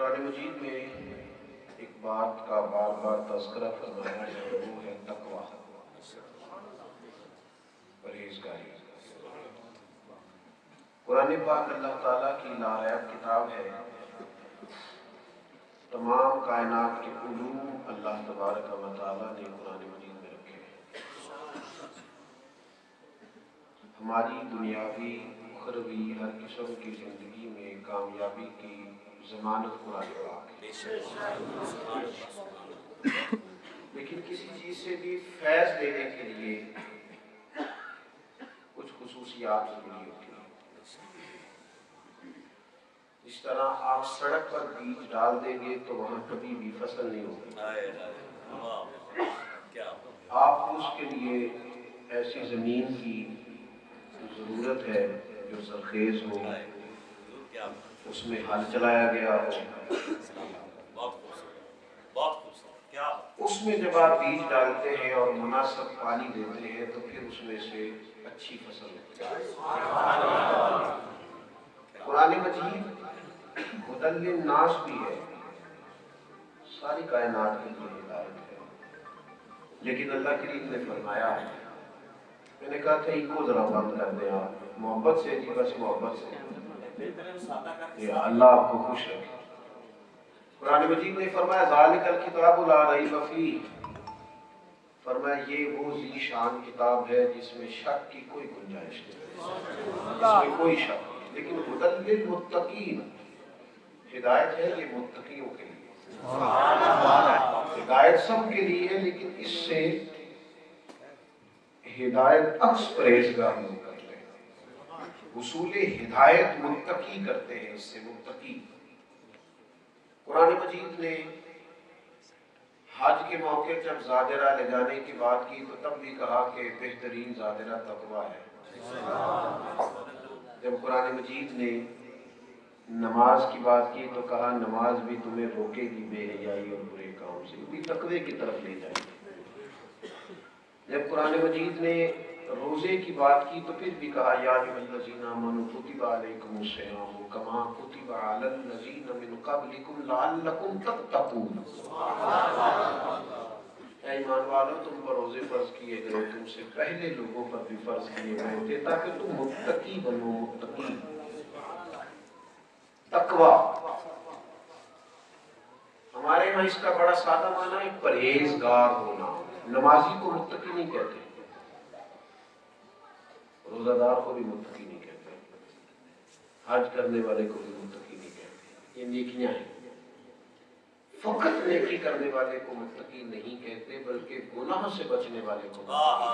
قرآن مجید میں ایک بات کا بار بار تذکرہ فرمایا ہے، وہ ہے تقویٰ، پرہیزگاری۔ قرآن پاک اللہ تعالیٰ کی ناایاب کتاب ہے۔ تمام کائنات کے علوم اللہ تبارک و تعالیٰ نے قرآن مجید میں رکھے ہیں۔ ہماری دنیاوی اخروی ہر قسم کی زندگی میں کامیابی کی ضمانت قرآن پاک ہے۔ لیکن کسی چیز سے بھی فیض لینے کے لیے کچھ خصوصیات ضروری ہوتی ہیں۔ جس طرح آپ سڑک پر بیج ڈال دیں گے تو وہاں کبھی بھی فصل نہیں ہوگی۔ آپ کو اس کے لیے ایسی زمین کی ضرورت ہے جو زرخیز ہو، اس میں ہل چلایا گیا ہو۔ اس میں جب آپ بیج ڈالتے ہیں اور مناسب پانی دیتے ہیں تو پھر اس میں سے اچھی فصل ہوتی ہے۔ قرآن مجید ہدی للناس بھی ہے، ساری کائنات کے لیے ہدایت ہے۔ لیکن اللہ کریم نے فرمایا ہے، میں نے کہا تھا کو ذرا بند کر دیں آپ، محبت سے جی، بس محبت سے، یا اللہ آپ کو خوش رکھے۔ قرآن مجید نے فرمایا ذالک الکتاب لا ریب فیہ، فرمایا یہ وہ ذی شان کتاب ہے جس میں شک کی کوئی گنجائش نہیں، اس میں کوئی شک نہیں۔ لیکن ہدی للمتقین، ہدایت ہے یہ متقیوں کے لیے، ہدایت سب کے لیے ہے، لیکن اس سے ہدایت عکس پرہیزگار لوگ کرتے ہیں۔ حصول ہدایت متقی کرتے ہیں، اس سے متقی۔ قرآن مجید نے حج کے موقع جب زاجرہ لے جانے کی بات کی تو تب بھی کہا کہ بہترین زاجرہ تقویٰ ہے۔ جب قرآن مجید نے نماز کی بات کی تو کہا نماز بھی تمہیں روکے گی بے حیائی اور برے کام سے، بھی تقوی کی طرف لے جائے گی۔ جب قرآن مجید نے روزے کی بات کی تو پھر بھی کہا یا ایھا الذین آمنوا کتب علیکم الصیام کما کتب علی الذین من قبلکم لعلکم تتقون۔ اے ایمان والو، تم پر روزے فرض کیے گئے، تم سے پہلے لوگوں پر بھی فرض کیے گئے تھے تاکہ تم متقی بنو، متقی۔ تقویٰ ہمارے یہاں اس کا بڑا سادہ معنی ہے پرہیزگار ہونا۔ نمازی کو متقی نہیں کہتے، روزہ دار کو بھی متقی نہیں کہتے، حج کرنے والے کو بھی متقی نہیں کہتے، یہ نیکیاں ہیں۔ فقط نیکی کرنے والے کو متقی نہیں کہتے بلکہ گناہ سے بچنے والے کو متقی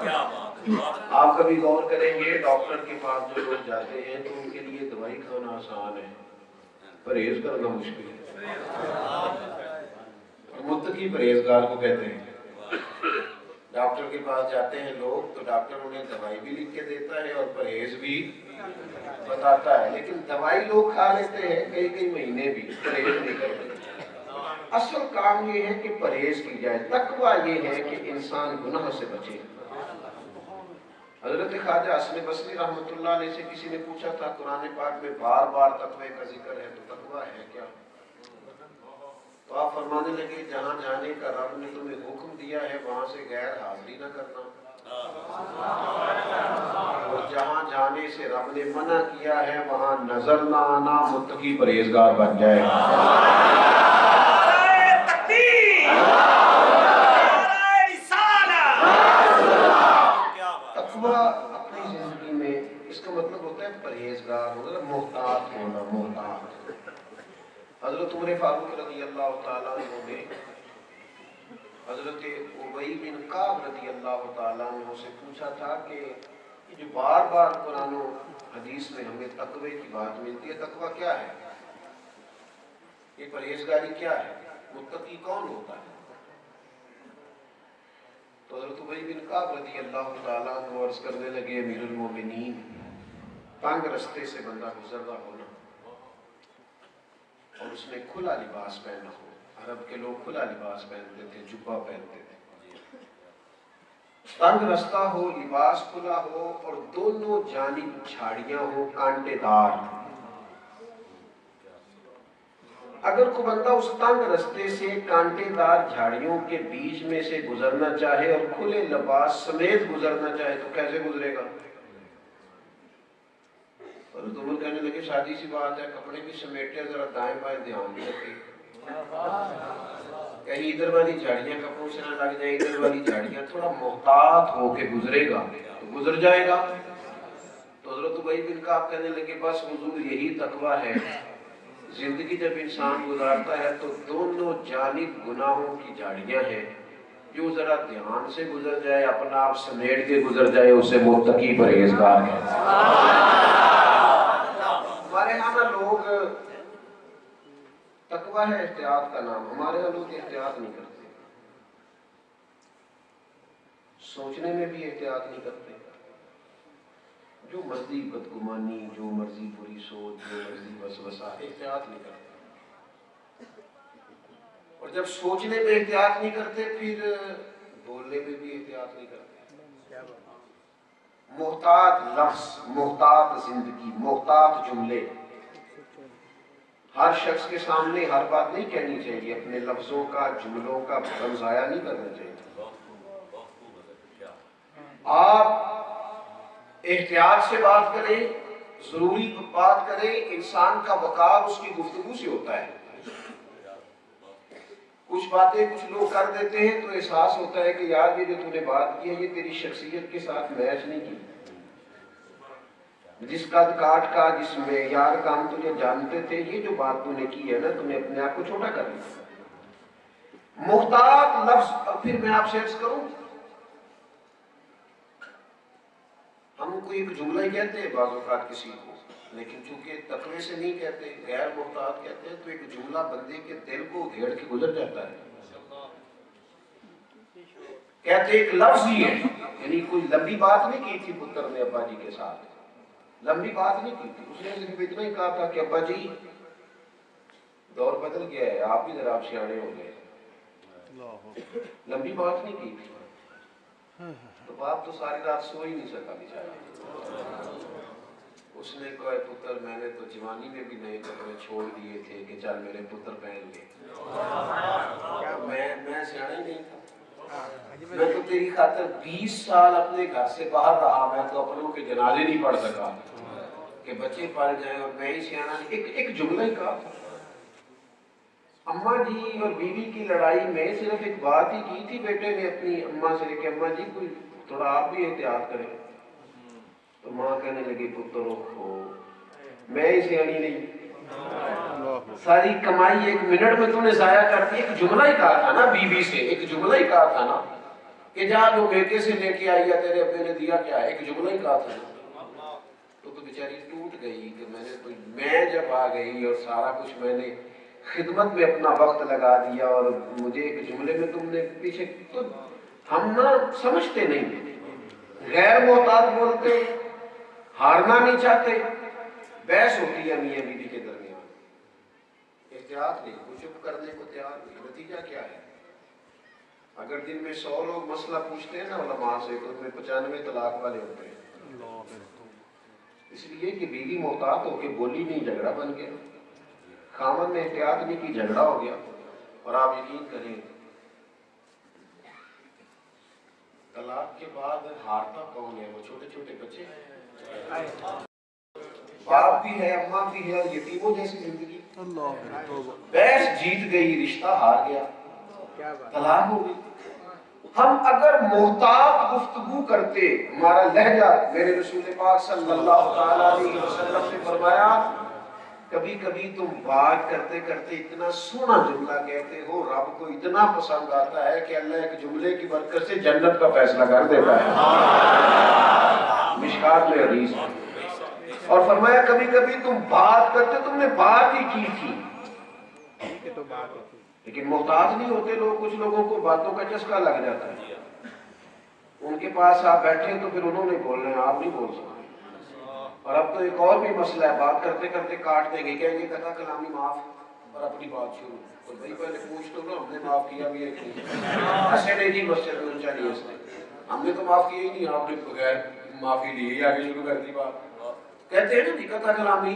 کہتے۔ آپ کبھی غور کریں گے ڈاکٹر کے پاس جو لوگ جاتے ہیں تو ان کے لیے دوائی کھانا آسان ہے، پرہیز کرنا مشکل ہے۔ متقی پرہیزگار کو کہتے ہیں۔ ڈاکٹر کے پاس جاتے ہیں لوگ تو ڈاکٹر انہیں دوائی بھی لکھ کے دیتا ہے اور پرہیز بھی بتاتا ہے، لیکن دوائی لوگ کھا لیتے ہیں کئی کئی مہینے بھی، پرہیز نہیں کرتے۔ اصل کام یہ ہے کہ پرہیز کی جائے۔ تقویٰ یہ ہے کہ انسان گناہ سے بچے۔ حضرت خواجہ حسن بصری رحمۃ اللہ علیہ سے کسی نے پوچھا تھا قرآن پاک میں بار بار تقوی کا ذکر ہے تو تقویٰ ہے کیا؟ تو آپ فرمانے لگے جہاں جانے کا رب نے تمہیں حکم دیا ہے وہاں سے غیر حاضری نہ کرنا، اور جہاں جانے سے رب نے منع کیا ہے وہاں نظر نہ آنا، متقی پرہیزگار بن جائے۔ تقویٰ اپنی زندگی میں اس کا مطلب ہوتا ہے پرہیزگار ہونا، محتاط ہونا، محتاط۔ حضرت عمر فاروق رضی اللہ تعالیٰ عنہ نے حضرت ابی بن کعب رضی اللہ تعالیٰ عنہ سے پوچھا تھا کہ یہ جو بار بار قرآن و حدیث میں ہمیں تقوی کی بات ملتی ہے، تقویٰ کیا ہے؟ یہ پرہیزگاری کیا ہے؟ متقی کون ہوتا ہے؟ تو حضرت ابی بن کعب رضی اللہ تعالیٰ عنہ عرض کرنے لگے امیر المومنین، تنگ رستے سے بندہ گزر رہا ہونا اور اس نے کھلا لباس پہنا ہو۔ عرب کے لوگ کھلا لباس پہنتے تھے، جبہ پہنتے تھے۔ تنگ رستہ ہو، لباس کھلا ہو اور دونوں جانب جھاڑیاں ہو کانٹے دار، اگر کوئی بندہ اس تنگ رستے سے کانٹے دار جھاڑیوں کے بیچ میں سے گزرنا چاہے اور کھلے لباس سمیت گزرنا چاہے تو کیسے گزرے گا؟ اور تم کہنے لگے شادی سی بات ہے، کپڑے بھی سمیٹے، ذرا دائیں بائیں دھیان بھی رکھے، کہیں ادھر والی جھاڑیاں کپڑوں سے نہ لگ جائیں، ادھر والی جھاڑیاں، تھوڑا محتاط ہو کے گزرے گا تو گزر جائے گا۔ تو حضرت ابی بن کعب کہنے لگے بس حضور یہی تقویٰ ہے، زندگی جب انسان گزارتا ہے تو دونوں جانب گناہوں کی جھاڑیاں ہیں، جو ذرا دھیان سے گزر جائے، اپنا آپ سمیٹ کے گزر جائے، اسے متقی پرہیزگار ہے۔ ہمارے ہاں نا لوگ، تقویٰ ہے احتیاط کا نام، ہمارے ہاں لوگ احتیاط نہیں کرتے، سوچنے میں بھی احتیاط نہیں کرتے، جو مرضی بدگمانی، جو مرضی بری سوچ، جو مرضی وسوسہ، احتیاط نہیں کرتے۔ اور جب سوچنے میں احتیاط نہیں کرتے پھر بولنے میں بھی احتیاط نہیں کرتے۔ محتاط لفظ، محتاط زندگی، محتاط جملے، ہر شخص کے سامنے ہر بات نہیں کہنی چاہیے، اپنے لفظوں کا، جملوں کا وزن ضائع نہیں کرنا چاہیے۔ آپ احتیاط سے بات کریں، ضروری بات کریں، انسان کا وقار اس کی گفتگو سے ہوتا ہے۔ کچھ باتیں کچھ لوگ کر دیتے ہیں تو احساس ہوتا ہے کہ یار یہ جو تم نے بات کی ہے یہ تیری شخصیت کے ساتھ میچ نہیں کی، جس قد کاٹ کا، جس معیار کا ہم تجھے جانتے تھے، یہ جو بات تم نے کی ہے نا، تم نے اپنے آپ کو چھوٹا کر لیا۔ محتاط لفظ۔ اور پھر میں آپ سے عرض کروں، ہم کو ایک جملہ ہی کہتے ہیں بعض اوقات کسی کو، لیکن چونکہ تقوی سے نہیں کہتے، غیر محتاط کہتے ہیں، تو ایک جملہ بندے کے دل کو گھیڑ کے گزر جاتا ہے۔ کہتے ایک لفظ ہی ہے، یعنی کوئی لمبی بات نہیں کی تھی پتر نے ابا جی کے ساتھ، لمبی بات نہیں کی تھی، اس نے صرف اتنا ہی کہا تھا کہ ابا جی دور بدل گیا ہے، آپ بھی ذرا آپ سیانے ہو گئے، لمبی بات نہیں کی تھی۔ تو باپ تو ساری رات سو ہی نہیں سکا بیچارہ، اس نے کہا پتر میں نے تو جوانی میں بھی نئے کپڑے چھوڑ دیے تھے کہ چل میرے پتر پہن لے، میں سیانا ہی نہیں تھا، میں تو تیری خاطر 20 سال اپنے گھر سے باہر رہا، میں تو اپنوں کے جنازے نہیں پڑھ سکا کہ بچے پل جائیں اور میں ہی سیانا نہیں۔ ایک جملہ ہی کہا تھا۔ اماں جی اور بیوی کی لڑائی میں صرف ایک بات ہی کی تھی بیٹے نے اپنی اماں سے کہ اماں جی کوئی تھوڑا آپ بھی احتیاط کریں، تو ماں کہنے لگی پتر ہو میں ہی سیانی نہیں، ساری کمائی 1 منٹ میں تم نے ضائع کر دی۔ ایک جملہ ہی کہا تھا نا بیوی سے، ایک جملہ ہی کہا تھا نا کہ جا جو بیٹے سے لے کے آئی ہے تیرے ابے نے دیا کیا ہے، ایک جملہ ہی کہا تھا نا۔ تو بیچاری ٹوٹ گئی کہ میں جب آ گئی اور سارا کچھ میں نے خدمت میں اپنا وقت لگا دیا اور مجھے ایک جملے میں تم نے پیچھے، تو ہم نہ سمجھتے نہیں، غیر محتاط بولتے، ہارنا نہیں چاہتے، بحث ہوتی ہے میاں بیوی کے درمیان، احتیاط نہیں، کوئی چپ کرنے کو تیار نہیں۔ نتیجہ کیا ہے؟ اگر دن میں 100 لوگ مسئلہ پوچھتے ہیں نا علماء سے تو ان میں 95 طلاق والے ہوتے ہیں، اس لیے کہ بیوی محتاط ہو کے بولی نہیں، جھگڑا بن گیا، خامن نے احتیاط نہیں کی، جھگڑا ہو گیا۔ اور آپ یقین کریں طلاق کے بعد ہارتا کون ہے؟ وہ چھوٹے چھوٹے بچے، باپ بھی ہے، اماں بھی ہے، یتیموں جیسی زندگی، بحث جیت گئی، رشتہ ہار گیا، طلاق ہو گئی۔ ہم اگر محتاط گفتگو کرتے، ہمارا لہجہ، میرے رسول پاک صلی اللہ تعالیٰ علیہ وسلم نے فرمایا کبھی کبھی تم بات کرتے کرتے اتنا سونا جملہ کہتے ہو، رب کو اتنا پسند آتا ہے کہ اللہ ایک جملے کی برکت سے جنت کا فیصلہ کر دیتا ہے، مشکات میں حدیث۔ اور فرمایا کبھی کبھی تم بات کرتے، تم نے بات ہی کی تھی، لیکن محتاط نہیں ہوتے لوگ، کچھ لوگوں کو باتوں کا چسکا لگ جاتا ہے، ان کے پاس آپ بیٹھے تو پھر انہوں نے بولنا ہے، آپ نہیں بول سکتے۔ اور اب تو ایک اور بھی مسئلہ ہے، بات کرتے کرتے کاٹ دیں گے، کہیں گے قطع کلامی معاف، اور اپنی بات شروع، اور بھائی پہلے پوچھ تو لو ہم نے معاف کیا بھی ہے کہ نہیں، ایسے نہیں جی مسجد میں اونچا نہیں ہے، ہم نے تو معاف کیا ہی نہیں، آپ نے بغیر معافی لی، آگے شروع کر دی بات، کہتے ہیں نا قطع کلامی،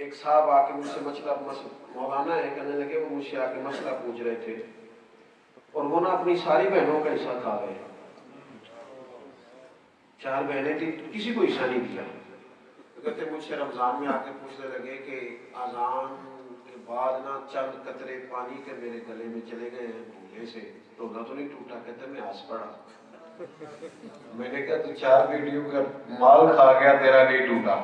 ایک صاحب آ کے مجھ سے مولانا ہے کہنے لگے، وہ مجھ سے آ کے مسئلہ پوچھ رہے تھے اور وہ نا اپنی ساری بہنوں کا حصہ کھا گئے، 4 بہنیں تھی، کسی کو حصہ نہیں دیا۔ کہتے مجھ سے رمضان میں آ کے پوچھنے لگے کہ اذان کے بعد نا چند قطرے پانی کے میرے گلے میں چلے گئے ہیں بھولے سے، روزہ تو نہیں ٹوٹا؟ کہتے میں ہنس پڑا، میں نے کہا تو 4 بیٹیوں کا مال کھا گیا، تیرا نہیں ٹوٹا۔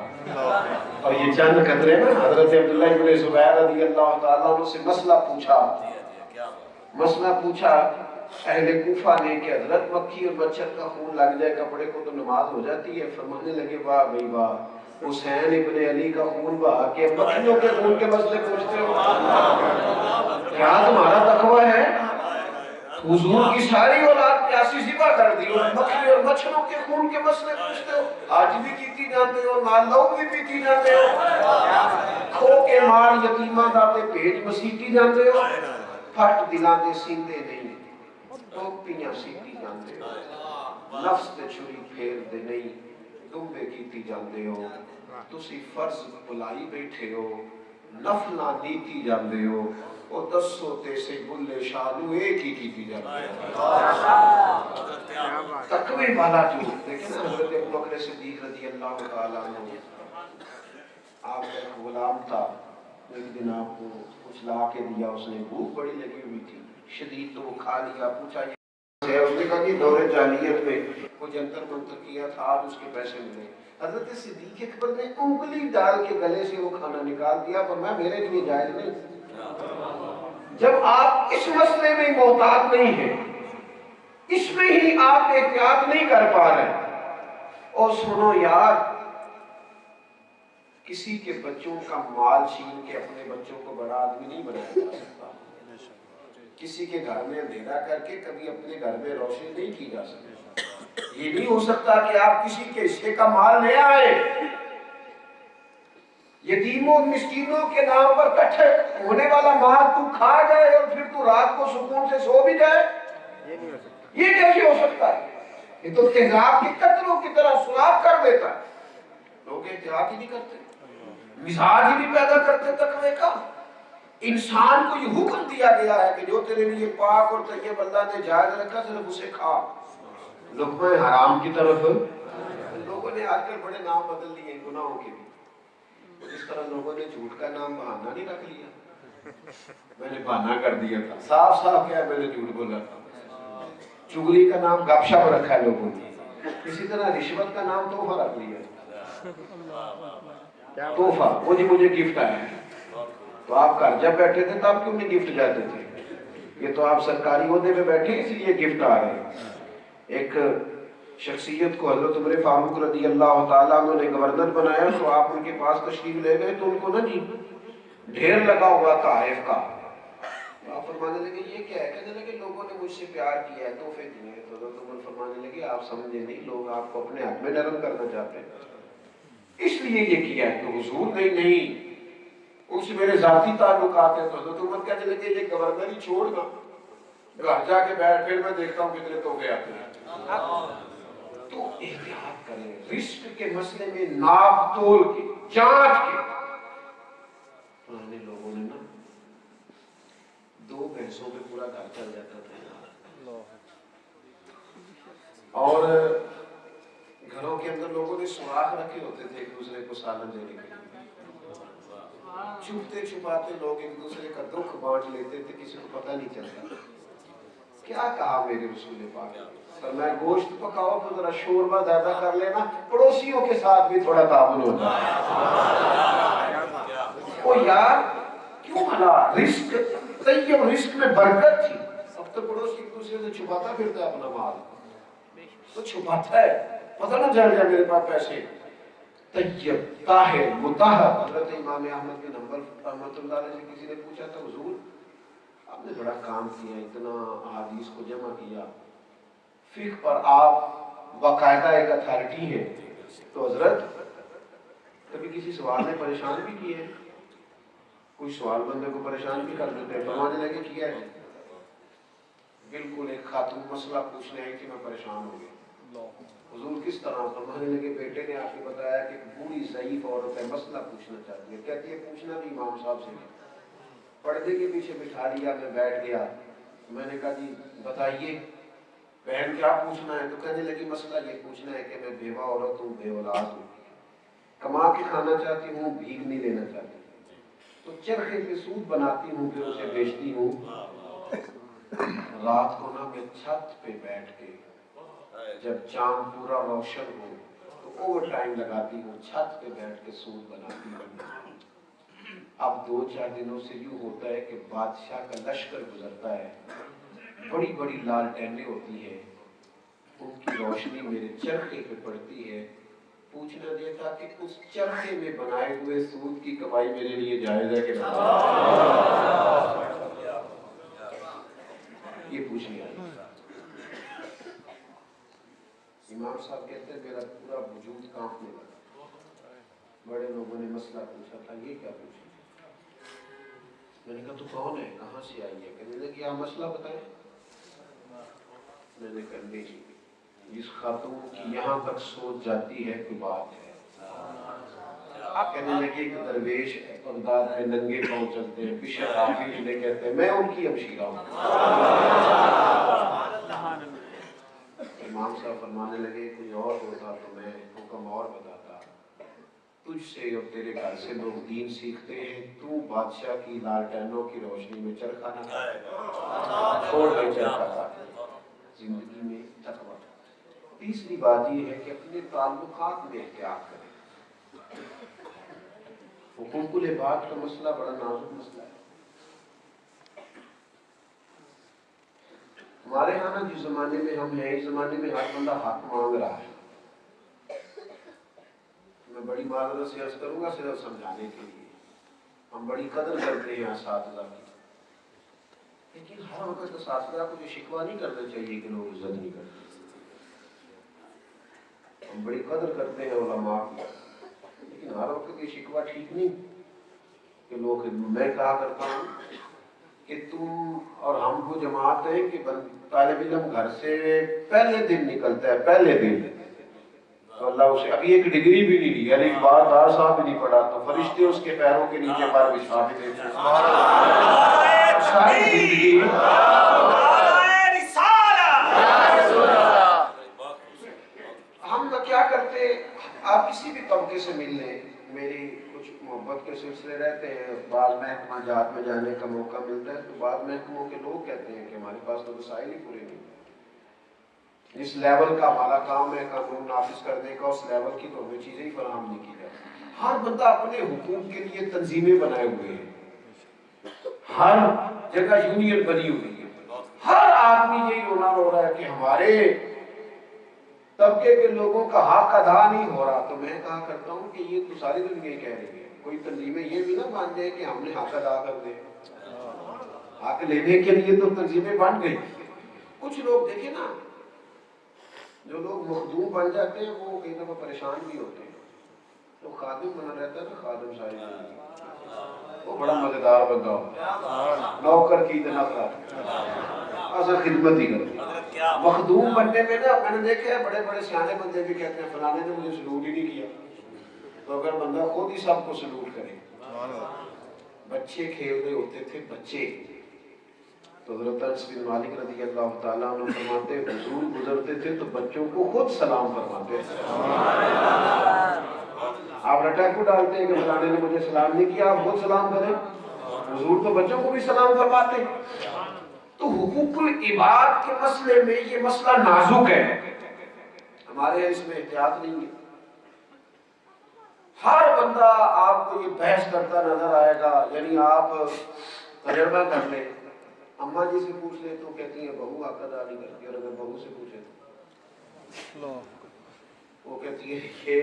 اور یہ چند قطرے نا، حضرت عبداللہ ابن زبیر رضی اللہ تعالیٰ عنہ سے مسئلہ پوچھا اہل کوفہ نے کہ حضرت مکھی اور مچھر کا خون لگ جائے کپڑے کو تو نماز ہو جاتی ہے؟ فرمانے لگے واہ بھائی واہ، حسین ابن علی کا خون بہا کے مکھیوں کے خون کے مسئلے پوچھتے ہو؟ کیا تمہارا تقوی ہے؟ حضور کی ساری اولاد پیاسی سپا کر دی اور مکھی اور مچھروں کے خون کے مسئلے پوچھتے ہو؟ آج بھی جیتی جانتے ہو، مال لوگ بھی پیتی جانتے ہو، کھو کے مال یتیمہ داتے پیج مسیحی جانتے ہو، پھٹ دلاں دے سیندے نہیں تو پیاں سیٹی جانتے ہو، نفس تے چھری پھیر دے نہیں دمبے کیتی جانتے ہو، تسی فرض بلائی بیٹھے ہو، نفلہ نیتی جانتے ہو، اور دسو تے سے بلے شانو ایک ہی کیتی جانتے ہو۔ تقوی والا جو دیکھیں نا، حضرت ابوبکر صدیق رضی اللہ تعالیٰ عنہ، آپ کا ایک غلام تھا، ایک دن آپ کو کچھ لا کے دیا، اس نے بھوک بڑی لگی ہوئی تھی شدید، تو وہ کھا لیا، پوچھا یہ ہے؟ اس نے کہا کہ دور جاہلیت میں وہ جنتر منتر کیا تھا، آج اس کے پیسے ملے۔ حضرت صدیق اکبر نے انگلی ڈال کے گلے سے وہ کھانا نکال دیا، پر میں میرے لیے جائز نہیں۔ جب آپ اس مسئلے میں محتاط نہیں ہیں، اس میں ہی آپ احتیاط نہیں کر پا رہے، اور سنو یار، کسی کے بچوں کا مال چھین کے اپنے بچوں کو بڑا آدمی نہیں بنایا جا سکتا، کسی کے گھر میں اندھیرا کر کے کبھی اپنے گھر میں روشنی نہیں کی جا سکتی۔ یہ نہیں ہو سکتا کہ آپ کسی کے حصے کا مال لے آئے، یتیموں مسکینوں کے نام پر کٹھے ہونے والا مال تو کھا جائے اور پھر تو رات کو سکون سے سو بھی جائے، یہ کیسے ہو سکتا ہے؟ یہ تو تیزاب کے قطروں کی طرح سراخ کر دیتا ہے۔ لوگ احتیاط ہی نہیں کرتے، مزاج ہی نہیں پیدا کرتے تقوی کا۔ انسان کو یہ حکم دیا گیا ہے کہ جو تیرے لیے پاک اور طیب اللہ نے جائز رکھا صرف اسے کھا، لقمہ حرام کی طرف۔ لوگوں نے آج کل بڑے نام بدل لیے گناہوں کے بھی، اس طرح لوگوں نے جھوٹ کا نام بہانہ نہیں رکھ لیا، میں نے بہانہ کر دیا تھا، صاف صاف کیا میں نے جھوٹ بولا تھا۔ چغلی کا نام گپ شپ رکھا ہے لوگوں نے، اسی طرح رشوت کا نام تحفہ رکھ لیا، تحفہ، وہ جی مجھے گفٹ آیا ہے، تو آپ گھر جب بیٹھے تھے تو آپ کیوں نہیں گفٹ جاتے تھے؟ یہ تو آپ سرکاری عہدے پہ بیٹھے اس لیے گفٹ آ رہے ہیں۔ ایک شخصیت کو حضرت عمر فاروق رضی اللہ تعالیٰ عنہ نے گورنر بنایا، تو آپ ان کے پاس تشریف لے گئے تو ان کو نا جی ڈھیر لگا ہوا تحائف کا، آپ فرمانے لگے یہ کیا ہے؟ کہنے لگے لوگوں نے مجھ سے پیار کیا ہے، تحفے دیے ہیں۔ تو حضرت عمر فرمانے لگے آپ سمجھے نہیں، لوگ آپ کو اپنے حق میں نرم کرنا چاہتے ہیں، اس لیے یہ کیا ہے۔ تو حضور نہیں ان سے میرے ذاتی تعلقات ہیں۔ تو حضرت عمر کہنے لگے یہ گورنر ہی چھوڑ نا، گھر جا کے بیٹھ، پھر میں دیکھتا ہوں کتنے تحفے آتے ہیں۔ تو احتیاط کریں، رزق کے مسئلے میں ناپ تول کے، جانچ کے۔ پرانے لوگوں نے نا 2 بھینسوں پہ پورا گھر چل جاتا تھا، اور گھروں کے اندر لوگوں نے سوراخ رکھے ہوتے تھے ایک دوسرے کو سالن دینے کے لیے، چھپتے چھپاتے لوگ ایک دوسرے کا دکھ بانٹ لیتے تھے، کسی کو پتہ نہیں چلتا۔ کیا کہا میرے رسول پاک؟ فرمایا گوشت پکاؤ تو ذرا شوربہ زیادہ کر لینا، پڑوسیوں کے ساتھ بھی تھوڑا تعاون ہوتا ہے۔ او یار کیوں بھلا، رزق طیب، رزق میں برکت تھی، اب تو پڑوسی ایک دوسرے سے چھپاتا پھرتا ہے اپنا مال، تو چھپاتا ہے، پتہ نہ چل جائے میرے پاس پیسے۔ طیب، طاہر، مطہر۔ حضرت امام احمد بن حنبل رحمۃ اللہ علیہ سے کسی نے پوچھا تھا حضور آپ نے بڑا کام کیا، اتنا احادیث کو جمع کیا، فقہ پر آپ باقاعدہ ایک اتھارٹی ہے، تو حضرت کبھی کسی سوال نے پریشان بھی کیے؟ کوئی سوال بندے کو پریشان بھی کر دیتے ہیں؟ فرمانے لگے کیا ہے، بالکل ایک خاتون مسئلہ پوچھنے آئی تھی، میں پریشان ہو گیا، حضور کس طرح فرمانے لگے بیٹے نے آپ کو بتایا کہ بوڑھی ضعیف عورت ہے مسئلہ پوچھنا چاہتی ہے، کہتی ہے پوچھنا بھی امام صاحب سے پردے کے پیچھے بٹھا لیا، میں بیٹھ گیا، میں نے کہا جی بتائیے بہن کیا پوچھنا ہے؟ تو کہنے لگی مسئلہ یہ پوچھنا ہے کہ میں بیوہ عورت ہوں، بے اولاد ہوں، کما کے کھانا چاہتی ہوں، بھیک نہیں لینا چاہتی، تو چرخے پہ سود بناتی ہوں پھر اسے بیچتی ہوں، رات کو نا میں چھت پہ بیٹھ کے جب چاند پورا روشن ہو تو اوور ٹائم لگاتی ہوں، چھت پہ بیٹھ کے سود بناتی ہوں۔ اب 2-4 دنوں سے یوں ہوتا ہے کہ بادشاہ کا لشکر گزرتا ہے، بڑی بڑی لالٹینیں ہوتی ہیں، ان کی روشنی میرے چرخے پہ پڑتی ہے، پوچھنا یہ تھا کہ اس چرخے میں بنائے ہوئے سود کی کمائی میرے لیے جائز ہے کہ نہیں؟ یہ پوچھنے آئی۔ امام صاحب کہتے ہیں میرا پورا وجود کانپنے لگا، بڑے لوگوں نے مسئلہ پوچھا تھا، یہ کیا پوچھا؟ میں نے کہا تو کون ہے، کہاں سے آئی ہے؟ کہنے لگی آپ مسئلہ بتائیں۔ میں نے کہا نہیں، جس خاتون کی یہاں تک سوچ جاتی ہے کوئی بات ہے۔ آپ کہنے لگے ایک درویش ہے، بغداد میں ننگے پاؤں چلتے ہیں، بشر حافظ انہیں کہتے ہیں، میں ان کی ہمشیرہ ہوں۔ امام صاحب فرمانے لگے کوئی اور ہوتا تو میں حکم اور بتاتا، تجھ سے اور تیرے گھر سے لوگ دین سیکھتے ہیں، تو بادشاہ کی لالٹینوں کی روشنی میں چرخا نہ کھائے، چھوڑ دے چرخا کھائے، زندگی میں تقویٰ۔ تیسری بات یہ ہے کہ اپنے تعلقات میں احتیاط کریں۔ حقوق العباد کا مسئلہ بڑا نازک مسئلہ ہے۔ ہمارے ہاں جس زمانے میں ہم ہیں، اس زمانے میں ہر بندہ حق مانگ رہا ہے۔ میں بڑی معذرت سے عرض کروں گا صرف سمجھانے کے لیے، ہم بڑی قدر کرتے ہیں اساتذہ کی، لیکن ہر وقت اساتذہ کو یہ شکوہ نہیں کرنا چاہیے کہ لوگ عزت نہیں کرتے۔ ہم بڑی قدر کرتے ہیں علماء کی، لیکن ہر وقت یہ شکوہ ٹھیک نہیں کہ لوگ، میں کہا کرتا ہوں کہ تم اور ہم کو جماعت ہے کہ طالب علم گھر سے پہلے دن نکلتا ہے، پہلے دن تو اللہ اسے ابھی ایک ڈگری بھی نہیں لی، یعنی بار دار صاحب بھی نہیں پڑھا، تو فرشتے اس کے پیروں کے نیچے پر بچھا بھی دیتے ہیں، ساری زندگی۔ ہم کیا کرتے، آپ کسی بھی طبقے سے مل لیں، میری کچھ محبت کے سلسلے رہتے ہیں، بعض محکمہ جات میں جانے کا موقع ملتا ہے تو بعض محکموں کے لوگ کہتے ہیں کہ ہمارے پاس تو وسائل ہی پورے نہیں، جس لیول کا ہمارا کام ہے قانون نافذ کرنے کا، اس لیول کی تو ہمیں چیزیں ہی فراہم نہیں کی جاتی۔ ہر بندہ اپنے حقوق کے لیے تنظیمیں بنائے ہوئے ہیں، ہر جگہ یونین بنی ہوئی ہے، ہر آدمی یہی رونا رو رہا ہے کہ ہمارے طبقے کے لوگوں کا حق ادا نہیں ہو رہا۔ تو میں کہا کرتا ہوں کہ یہ تو ساری دنیا کہہ رہی ہے، کوئی تنظیمیں یہ بھی نہ مان جائے کہ ہم نے حق ادا کر دے، حق لینے کے لیے تو تنظیمیں بن گئی۔ کچھ لوگ دیکھیں نا، جو لوگ مخدوم بن جاتے ہیں وہ کئی دفعہ پریشان بھی ہوتے ہیں، تو خادم بنا رہتا ہے نا، خادم ساری زندگی، وہ بڑا مزیدار بندہ ہوتا ہے، نوکر کی اتنا اصل خدمت ہی کرتی ہے۔ مخدوم بننے میں نا، میں نے دیکھا ہے بڑے بڑے سیانے بندے بھی کہتے ہیں فلانے نے مجھے سلوٹ ہی نہیں کیا، تو اگر بندہ خود ہی سب کو سلوٹ کرے۔ بچے کھیل رہے ہوتے تھے، بچے، تو حضرت انس بن مالک رضی اللہ تعالیٰ عنہ فرماتے ہیں حضور گزرتے تھے تو بچوں کو خود سلام فرماتے تھے۔ آپ رٹا کیوں ڈالتے ہیں کہ فلانے نے مجھے سلام نہیں کیا، آپ خود سلام کریں؟ حضور تو بچوں کو بھی سلام فرماتے ہیں۔ تو حقوق العباد کے مسئلے میں یہ مسئلہ نازک ہے، ہمارے اس میں احتیاط نہیں ہے۔ ہر بندہ آپ کو یہ بحث کرتا نظر آئے گا، یعنی آپ تجربہ کر لیں، اماں جی سے پوچھ لیں تو کہتی ہیں بہو حق ادا نہیں کرتی، اور اگر بہو سے پوچھے تو وہ کہتی ہے کہ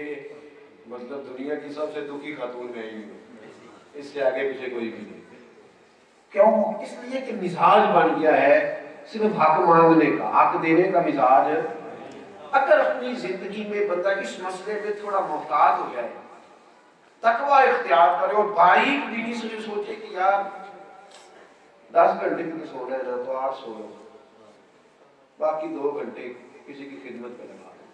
مطلب دنیا کی سب سے دکھی خاتون میں ہی ہوں، اس سے آگے پیچھے کوئی بھی نہیں۔ کیوں؟ اس لیے کہ مزاج بن گیا ہے صرف حق مانگنے کا، حق دینے کا مزاج۔ اگر اپنی زندگی میں بندہ اس مسئلے میں تھوڑا محتاط ہو جائے، تقوی اختیار کرے اور باریک بینی سے جو سوچے کہ یار 10 گھنٹے بھی سونا ہے نا تو 8 سو لو، باقی 2 گھنٹے کسی کی خدمت میں لگا دو،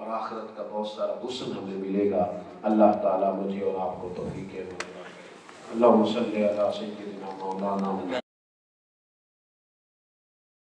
اور آخرت کا بہت سارا حسن ہمیں ملے گا۔ اللہ تعالیٰ مجھے اور آپ کو توفیق عطا فرمائے۔ اللہم صلی علی سیدنا مولانا